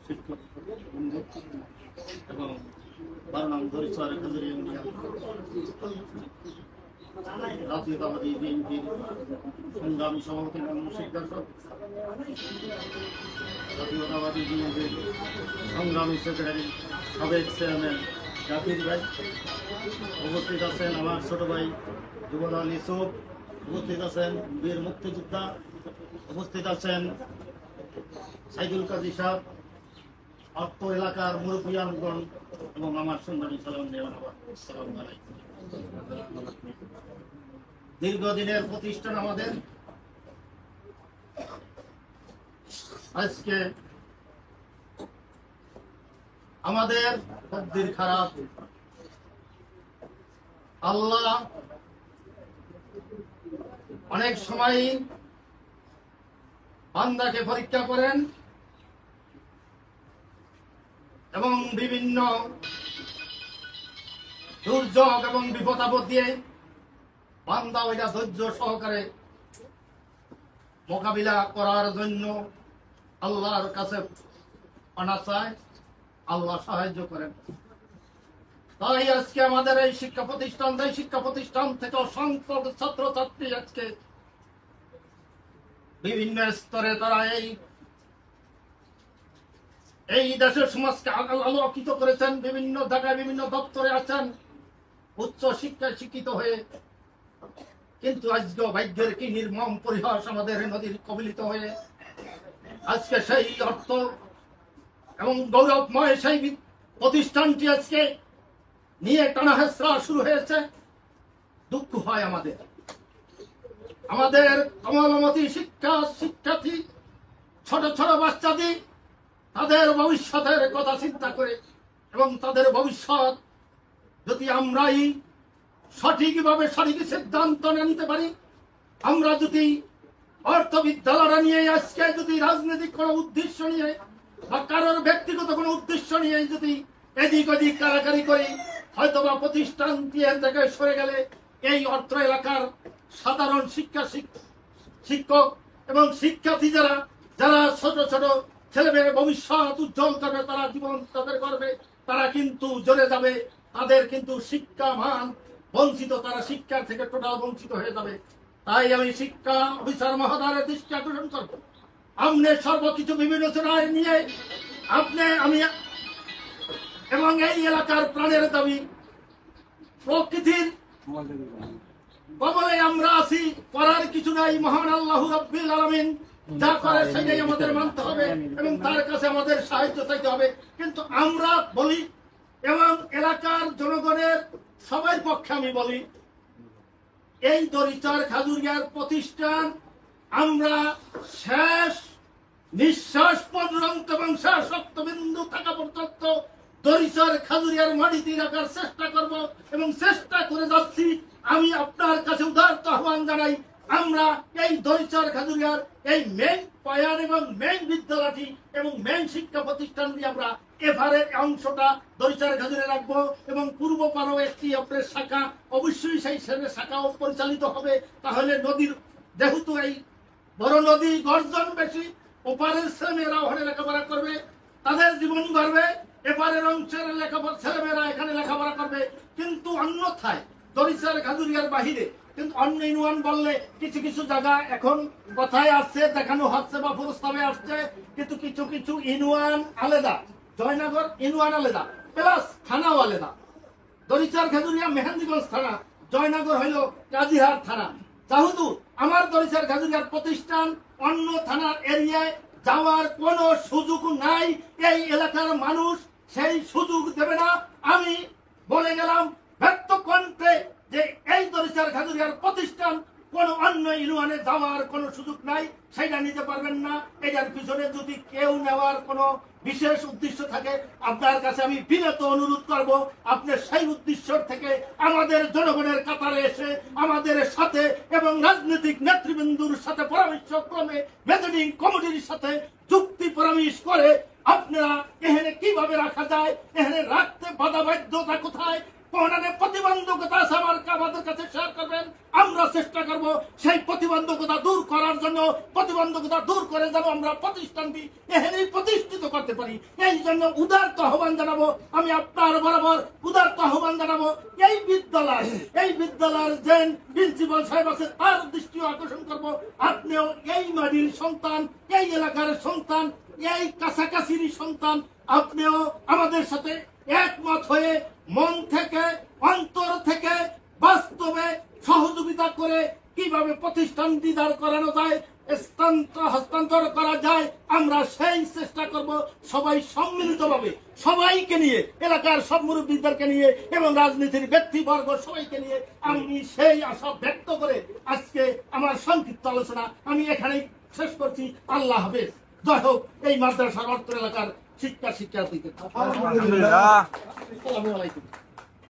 শিক্ষক বন্ধু এবং 12 নং দরিচর কেন্দ্রীয় ইউনিয়ন জাতীয়তাবাদী বিএনপির সংগ্রামী সভাপতি এবং শিক্ষক, জাতীয়তাবাদী বিএনপির সংগ্রামী সেক্রেটারি সাবেক চেয়ারম্যান জাকির ভাই, উপস্থিত আছেন আমার ছোট ভাই যুবদল ইউসুফ, উপস্থিত আছেন বীর মুক্তিযোদ্ধা, উপস্থিত আছেন সাইদুল কাজী সাহেব, অর্থ এলাকার মুরব্বিয়ানগণ এবং আমার সুন্দরী সালাম আলাইকুম। দীর্ঘদিনের প্রতিষ্ঠান আমাদের, আজকে আমাদের তকদির খারাপ। আল্লাহ অনেক সময় বান্দাকে পরীক্ষা করেন এবং বিভিন্ন দুর্যোগ এবং বিপদ আপদ দিয়ে বান্দা ওইটা ধৈর্য সহকারে মোকাবিলা করার জন্য আল্লাহর কাছে পানা চায়, আল্লাহ সাহায্য করেন। তাই আজকে আমাদের এই শিক্ষা প্রতিষ্ঠান থেকে অসংখ্য ছাত্রছাত্রী আজকে বিভিন্ন স্তরে তারা এই দেশের সমাজকে আলোকিত করেছেন, বিভিন্ন জায়গায় বিভিন্ন দপ্তরে আছেন, উচ্চ শিক্ষায় শিক্ষিত হয়ে। কিন্তু আজকে ভাগ্যের কি নির্মম পরিহাস, আমাদের নদীর কবলিত হয়ে আজকে সেই অর্থ এবং গৌরবময় সেই প্রতিষ্ঠানটি আজকে নিয়ে টানাহেঁচড়া শুরু হয়েছে। দুঃখ হয় আমাদের কমলমতি শিক্ষার্থী ছোট ছোট বাচ্চাদি তাদের ভবিষ্যতের কথা চিন্তা করে এবং তাদের ভবিষ্যৎ যদি আমরাই সঠিকভাবে সঠিক সিদ্ধান্ত নিতে পারি, আমরা যদি অর্থ বিদ্যালয়টা নিয়ে আজকে যদি রাজনৈতিক কোনো উদ্দেশ্য নিয়ে বা কারোর ব্যক্তিগত কোনো উদ্দেশ্য নিয়ে যদি এদিক ওদিক কারাকারি করি, হয়তোবা প্রতিষ্ঠান দিয়ে জায়গায় সরে গেলে এই অত্র এলাকার সাধারণ শিক্ষক এবং শিক্ষার্থী যারা ছোট ছোট ছেলেমেয়ের ভবিষ্যৎ উজ্জ্বল করবে, তারা জীবন তাদের করবে, তারা কিন্তু জ্বলে যাবে, তাদের কিন্তু শিক্ষা মান বঞ্চিত, তারা শিক্ষার থেকে টোটাল বঞ্চিত হয়ে যাবে। তাই আমি শিক্ষা অফিসার মহোদয়ের দৃষ্টি আকর্ষণ করব, আপনি সর্বকিছু বিবেচনায় নিয়ে আমি এবং এই এলাকার প্রাণের দাবি প্রকৃতির কবলে আমরা আছি, করার কিছু নাই। মহান আল্লাহ রাব্বুল আলামিন যা করে সেটাই আমাদের মানতে হবে এবং তার কাছে আমাদের সাহায্য চাইতে হবে। কিন্তু আমরা বলি এবং এলাকার জনগণের সবার পক্ষে আমি বলি, এই দরিচর খাজুরিয়ার প্রতিষ্ঠান আমরা শেষ নিঃশ্বাস পর্যন্ত এবং শেষ রক্তবিন্দু থাকা পর্যন্ত দরিচর খাজুরিয়ার মাটিতে রাখার চেষ্টা করব এবং চেষ্টা করে যাচ্ছি। আমি আপনার কাছে উদারত আহ্বান জানাই, আমরা এই দরিচর খাজুরিয়ার এই মেইন পয়ার এবং মেইন বিদ্যালয়টি এবং মেইন শিক্ষা প্রতিষ্ঠানটি আমরা এভারের অংশটা দরিচর খাজুরিয়া রাখবো এবং পূর্ব পাড়াও একটি অপরের শাখা, অবশ্যই সেই শাখাও পরিচালিত হবে। তাহলে নদীর যেহেতু এই বড় নদী গর্জন বেশি, ওপারের ছেলেমেয়েরা ওখানে লেখাপড়া করবে, তাদের জীবন গড়বে, এপারের অংশের ছেলেমেয়েরা এখানে লেখাপড়া করবে। কিন্তু অন্যথায় দরিচর খাজুরিয়ার বাহিরে কিন্তু অন্য ইউনিয়ন বললে কিছু কিছু জায়গা এখন কথায় আসছে, দেখানো হচ্ছে বা প্রস্তাবে আসছে, কিন্তু কিছু কিছু ইউনিয়ন আলাদা, জয়নগর ইউনিয়ন আলাদা, প্লাস থানাও আলাদা। দরিচর খাজুরিয়া মেহেন্দিগঞ্জ থানা, জয়নগর হইল কাজিহার থানা। যেহেতু আমার দরিচর খাজুরিয়ার প্রতিষ্ঠান অন্য থানার এরিয়ায় যাওয়ার কোনো সুযোগ নাই, এই এলাকার মানুষ সেই সুযোগ দেবে না। আমি বলে গেলাম ব্যক্ত কণ্ঠে যে এই দরিচর খাজুরিয়ার প্রতিষ্ঠান কোন অন্য ইউনিয়নে যাওয়ার কোনো সুযোগ নাই, সেটা নিতে পারবেন না। এটার পিছনে যদি কেউ নেওয়ার কোনো বিশেষ উদ্দেশ্য থাকে, আপনার কাছে আমি বিনীত অনুরোধ করব, আপনি সেই উদ্দেশ্য থেকে আমাদের জনগণের কাতারে এসে আমাদের সাথে এবং রাজনৈতিক নেতৃবৃন্দুর সাথে পরামর্শক্রমে মেজরিং কমিটির সাথে চুক্তি পরামর্শ করে আপনারা এখানে কিভাবে রাখা যায়, এখানে রাখতে বাধা বাধ্যতা কোথায়, কোনখানে প্রতিবন্ধকতা আছে আমাদের কাছে শেয়ার করবেন, আমরা চেষ্টা করব সেই প্রতিবন্ধকতা দূর করার জন্য, প্রতিবন্ধকতা দূর করে যেন আমরা প্রতিষ্ঠানটি এখানে প্রতিষ্ঠিত করতে পারি। এই জন্য উদারত আহ্বান জানাবো, আমি আপনার বরাবর উদারত আহ্বান জানাবো, এই বিদ্যালয়ের যে প্রিন্সিপাল সাহেব আছে তার দৃষ্টিও আকর্ষণ করবো, আপনিও এই মাটির সন্তান, এই এলাকার সন্তান, এই কাছাকাছির সন্তান, আপনিও আমাদের সাথে একমত হয়ে মন থেকে, অন্তর থেকে বাস্তবে সহযোগিতা করে কিভাবে প্রতিষ্ঠানটি দাঁড় করানো যায়, হস্তান্তর করা যায়, আমরা সেই চেষ্টা করব। সবাই সম্মিলিতভাবে, সবাইকে নিয়ে, এলাকার সব মুরব্বীদেরকে নিয়ে এবং রাজনীতির ব্যক্তিবর্গ সবাইকে নিয়ে আমি সেই আশা ব্যক্ত করে আজকে আমার সংক্ষিপ্ত আলোচনা আমি এখানেই শেষ করছি। আল্লাহ হাফেজ। জয় হোক এই মাদ্রাসার অর্থ এলাকার শিক্ষার্থীকে। আসসালামু আলাইকুম।